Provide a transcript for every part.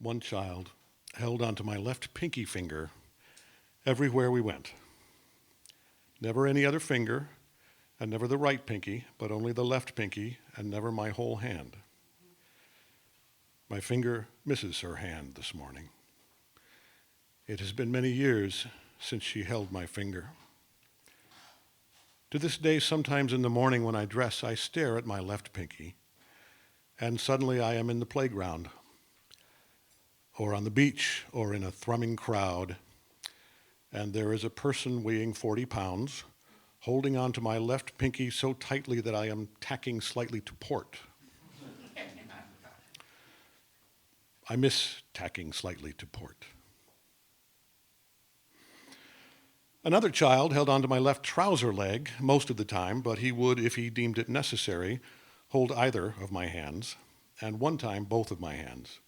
one child held onto my left pinky finger everywhere we went. Never any other finger, and never the right pinky, but only the left pinky, and never my whole hand. My finger misses her hand this morning. It has been many years since she held my finger. To this day, sometimes in the morning when I dress, I stare at my left pinky, and suddenly I am in the playground, or on the beach, or in a thrumming crowd, and there is a person weighing 40 pounds holding on to my left pinky so tightly that I am tacking slightly to port. I miss tacking slightly to port. Another child held onto my left trouser leg most of the time, but he would, if he deemed it necessary, hold either of my hands, and one time both of my hands,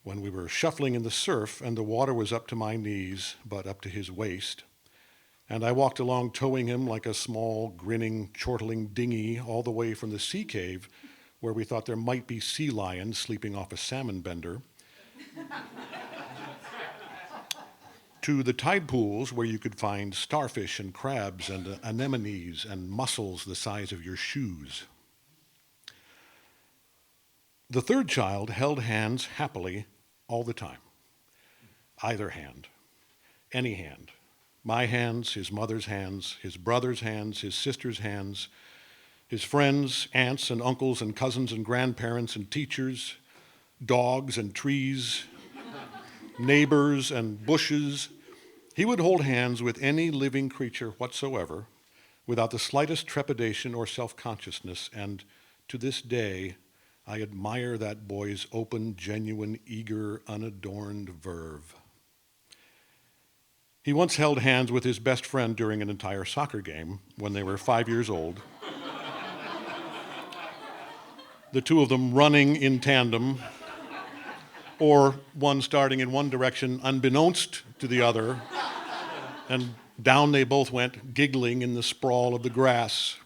when we were shuffling in the surf and the water was up to my knees, but up to his waist, and I walked along towing him like a small, grinning, chortling dinghy all the way from the sea cave where we thought there might be sea lions sleeping off a salmon bender, to the tide pools where you could find starfish and crabs and anemones and mussels the size of your shoes. The third child held hands happily all the time. Either hand, any hand. My hands, his mother's hands, his brother's hands, his sister's hands, his friends, aunts and uncles and cousins and grandparents and teachers, dogs and trees, neighbors and bushes. He would hold hands with any living creature whatsoever without the slightest trepidation or self-consciousness, and to this day, I admire that boy's open, genuine, eager, unadorned verve. He once held hands with his best friend during an entire soccer game when they were 5 years old. The two of them running in tandem, or one starting in one direction unbeknownst to the other, and down they both went, giggling in the sprawl of the grass.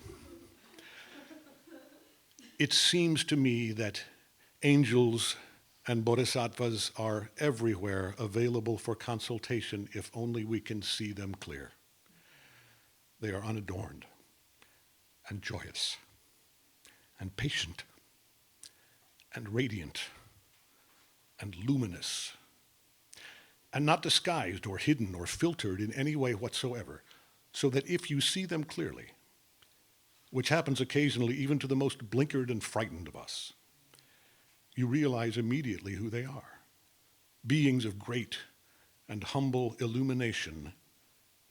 It seems to me that angels and bodhisattvas are everywhere available for consultation if only we can see them clear. They are unadorned and joyous and patient and radiant and luminous and not disguised or hidden or filtered in any way whatsoever, so that if you see them clearly, which happens occasionally even to the most blinkered and frightened of us, you realize immediately who they are. Beings of great and humble illumination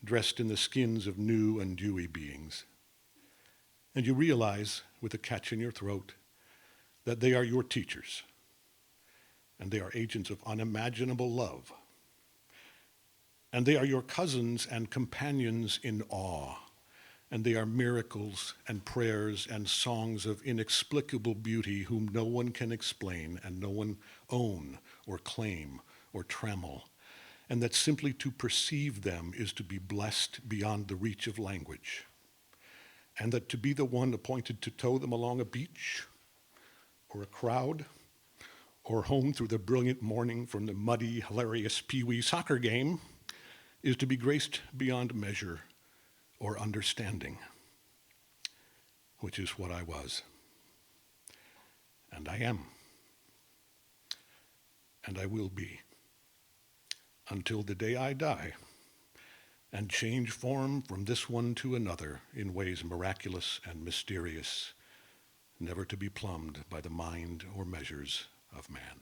dressed in the skins of new and dewy beings. And you realize, with a catch in your throat, that they are your teachers, and they are agents of unimaginable love, and they are your cousins and companions in awe, and they are miracles and prayers and songs of inexplicable beauty whom no one can explain and no one own or claim or trammel, and that simply to perceive them is to be blessed beyond the reach of language, and that to be the one appointed to tow them along a beach or a crowd or home through the brilliant morning from the muddy, hilarious pee-wee soccer game is to be graced beyond measure or understanding, which is what I was. And I am. And I will be, until the day I die and change form from this one to another in ways miraculous and mysterious, never to be plumbed by the mind or measures of man.